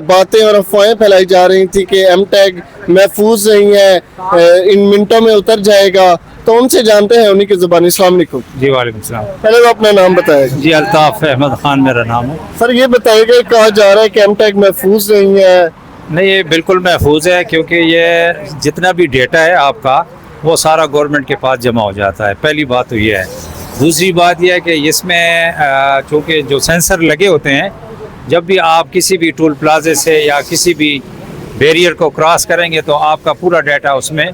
باتیں اور افواہیں پھیلائی جا رہی تھی کہ ایم ٹیگ محفوظ نہیں ہے، ان منٹوں میں اتر جائے گا، تو ان سے جانتے ہیں انہی کی زبانی۔ السلام علیکم جی وعلیکم السلام۔ پہلے وہ اپنا نام بتائے گا۔ جی الطاف احمد خان میرا نام ہے۔ سر یہ بتائیے گا، کہا جا رہا ہے کہ ایم ٹیگ محفوظ نہیں ہے۔ نہیں، یہ بالکل محفوظ ہے، کیونکہ یہ جتنا بھی ڈیٹا ہے آپ کا وہ سارا گورنمنٹ کے پاس جمع ہو جاتا ہے۔ پہلی بات تو یہ ہے۔ دوسری بات یہ ہے کہ اس میں چونکہ جو سینسر لگے ہوتے ہیں، جب بھی آپ کسی بھی ٹول پلازے سے یا کسی بھی بیریئر کو کراس کریں گے تو آپ کا پورا ڈیٹا اس میں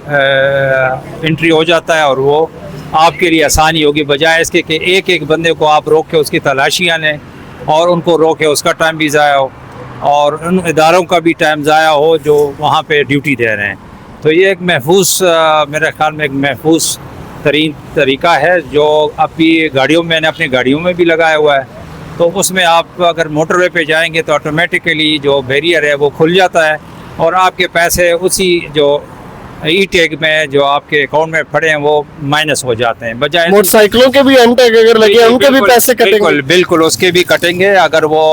انٹری ہو جاتا ہے، اور وہ آپ کے لیے آسانی ہوگی، بجائے اس کے کہ ایک ایک بندے کو آپ روک کے اس کی تلاشیاں لیں اور ان کو روکے اس کا ٹائم بھی ضائع ہو اور ان اداروں کا بھی ٹائم ضائع ہو جو وہاں پہ ڈیوٹی دے رہے ہیں۔ تو یہ ایک محفوظ، میرے خیال میں ایک محفوظ ترین طریقہ ہے جو ابھی گاڑیوں میں نے اپنی گاڑیوں میں بھی لگایا ہوا ہے۔ تو اس میں آپ اگر موٹر وے پہ جائیں گے تو آٹومیٹیکلی جو بیریئر ہے وہ کھل جاتا ہے اور آپ کے پیسے اسی جو ای ٹیگ میں جو آپ کے اکاؤنٹ میں پڑے ہیں وہ مائنس ہو جاتے ہیں، بجائے موٹر سائیکلوں کے بھی ایم ٹیگ اگر لگے ان کے بھی پیسے کٹیں گے؟ بالکل بالکل، اس کے بھی کٹیں گے۔ اگر وہ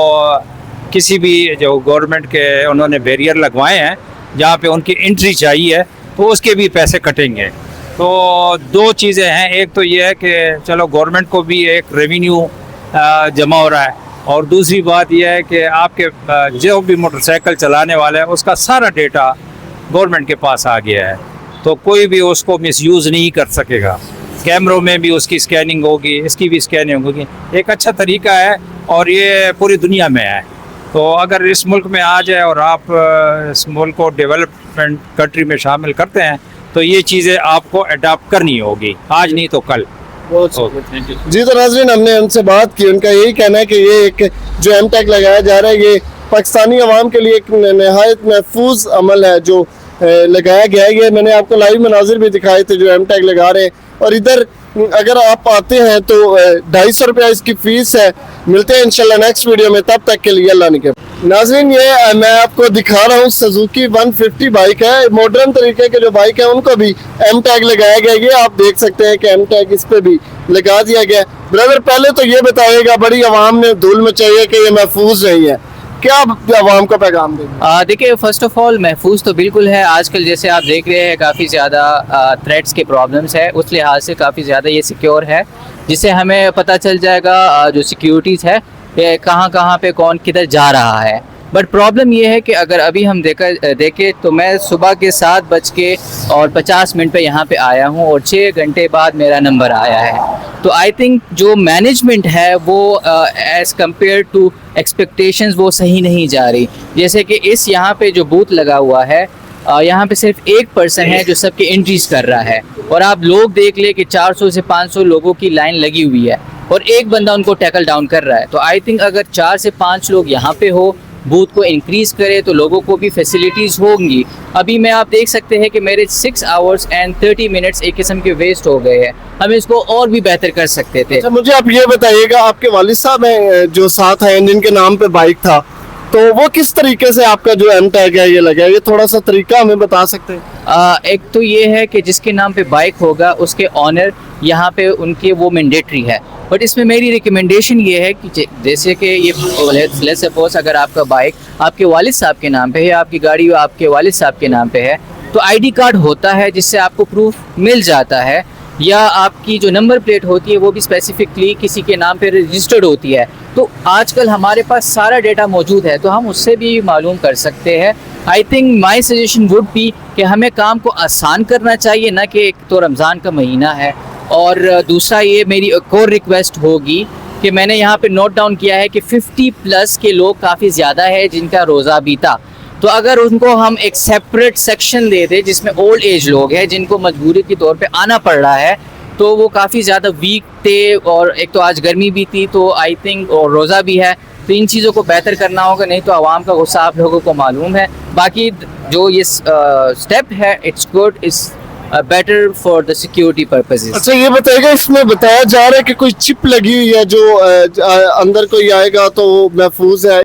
کسی بھی جو گورنمنٹ کے انہوں نے بیریئر لگوائے ہیں جہاں پہ ان کی انٹری چاہیے تو اس کے بھی پیسے کٹیں گے۔ تو دو چیزیں ہیں، ایک تو یہ ہے کہ چلو گورنمنٹ کو بھی ایک ریونیو جمع ہو رہا ہے، اور دوسری بات یہ ہے کہ آپ کے جو بھی موٹر سائیکل چلانے والا ہے اس کا سارا ڈیٹا گورنمنٹ کے پاس آ گیا ہے، تو کوئی بھی اس کو مس یوز نہیں کر سکے گا۔ کیمروں میں بھی اس کی اسکیننگ ہوگی، اس کی بھی اسکیننگ ہوگی۔ ایک اچھا طریقہ ہے اور یہ پوری دنیا میں ہے۔ تو اگر اس ملک میں آ جائے اور آپ اس ملک کو ڈیولپمنٹ کنٹری میں شامل کرتے ہیں تو یہ چیزیں آپ کو اڈاپٹ کرنی ہوگی، آج نہیں تو کل۔ جی تو ناظرین، ہم نے ان سے بات کی، ان کا یہی کہنا ہے کہ یہ ایک جو ایم ٹیگ لگایا جا رہا ہے یہ پاکستانی عوام کے لیے ایک نہایت محفوظ عمل ہے جو لگایا گیا ہے۔ یہ میں نے آپ کو لائیو مناظر بھی دکھائے تھے جو ایم ٹیگ لگا رہے ہیں، اور ادھر اگر آپ آتے ہیں تو 250 روپیہ اس کی فیس ہے۔ ملتے ہیں انشاءاللہ نیکسٹ ویڈیو میں، تب تک کے لیے اللہ نگہبان۔ ناظرین، یہ میں آپ کو دکھا رہا ہوں سوزوکی 150 بائک ہے، ماڈرن طریقے کے جو بائک ہیں ان کو بھی ایم ٹیگ لگایا گیا۔ یہ آپ دیکھ سکتے ہیں کہ ایم ٹیگ اس پہ بھی لگا دیا گیا۔ بردر پہلے تو یہ بتائیے گا، بڑی عوام نے دھول مچائی ہے کہ یہ محفوظ نہیں ہے، کیا عوام کو پیغام دیں گے؟ دیکھیں، فرسٹ آف آل محفوظ تو بالکل ہے۔ آج کل جیسے آپ دیکھ رہے ہیں کافی زیادہ تھریٹس کے پرابلمس ہے، اس لحاظ سے کافی زیادہ یہ سیکیور ہے، جس سے ہمیں پتہ چل جائے گا جو سیکیورٹیز ہے کہ کہاں کہاں پہ کون کدھر جا رہا ہے۔ بٹ پرابلم یہ ہے کہ اگر ابھی ہم دیکھیں تو میں صبح کے 7:50 پہ یہاں پہ آیا ہوں اور 6 گھنٹے بعد میرا نمبر آیا ہے۔ تو آئی تھنک جو مینجمنٹ ہے وہ ایز کمپیئر ٹو ایکسپیکٹیشنز وہ صحیح نہیں جا رہی۔ جیسے کہ اس یہاں پہ جو بوتھ لگا ہوا ہے، یہاں پہ صرف ایک پرسن ہے جو سب کے انٹریز کر رہا ہے، اور آپ لوگ دیکھ لیں کہ 400 سے 500 لوگوں کی لائن لگی ہوئی ہے اور ایک بندہ ان کو ٹیکل ڈاؤن کر رہا ہے۔ تو آئی تھنک اگر 4 سے 5 لوگ یہاں پہ ہو، بوتھ کو انکریز کرے تو لوگوں کو بھی فیسیلیٹیز ہوں گی۔ ابھی میں آپ دیکھ سکتے ہیں کہ میرے 6 hours and 30 minutes ایک قسم کے ویسٹ ہو گئے ہیں، ہم اس کو اور بھی بہتر کر سکتے تھے۔ اچھا، مجھے آپ یہ بتائیے گا، آپ کے والد صاحب ہیں جو ساتھ ہیں جن کے نام پہ بائک تھا، تو وہ کس طریقے سے آپ کا جو ایم ٹیگ ہے یہ لگا ہے؟ یہ تھوڑا سا طریقہ ہمیں بتا سکتے ہیں؟ ایک تو یہ ہے کہ جس کے نام پہ بائک ہوگا اس کے آنر یہاں پہ ان کے وہ مینڈیٹری ہے، بٹ اس میں میری ریکمنڈیشن یہ ہے کہ جیسے کہ یہ لیٹس سپوز اگر آپ کا بائک آپ کے والد صاحب کے نام پہ ہے، آپ کی گاڑی آپ کے والد صاحب کے نام پہ ہے، تو آئی ڈی کارڈ ہوتا ہے جس سے آپ کو پروف مل جاتا ہے، یا آپ کی جو نمبر پلیٹ ہوتی ہے وہ بھی اسپیسیفکلی کسی کے نام پہ رجسٹرڈ ہوتی ہے۔ تو آج کل ہمارے پاس سارا ڈیٹا موجود ہے تو ہم اس سے بھی معلوم کر سکتے ہیں۔ I think my suggestion would be کہ ہمیں کام کو آسان کرنا چاہیے، نہ کہ ایک تو رمضان کا مہینہ ہے، اور دوسرا یہ میری ایک اور ریکویسٹ ہوگی کہ میں نے یہاں پہ نوٹ ڈاؤن کیا ہے کہ 50+ کے لوگ کافی زیادہ ہے جن کا روزہ بیتا، تو اگر ان کو ہم ایک سیپریٹ سیکشن دے دیں جس میں اولڈ ایج لوگ ہیں جن کو مجبوری کے طور پہ آنا پڑ رہا ہے، تو وہ کافی زیادہ ویک تھے، اور ایک تو آج گرمی بھی تھی تو آئی تھنک اور روزہ بھی ہے، تو ان چیزوں کو بہتر کرنا ہوگا، نہیں تو عوام کا غصہ آپ لوگوں کو معلوم ہے۔ باقی جو یہ اسٹیپ ہے it's good, is better for the security purposes. اچھا، یہ بتائیے گا، اس میں بتایا جا رہا ہے کہ کوئی چپ لگی ہوئی ہے جو اندر کوئی آئے گا تو وہ محفوظ ہے؟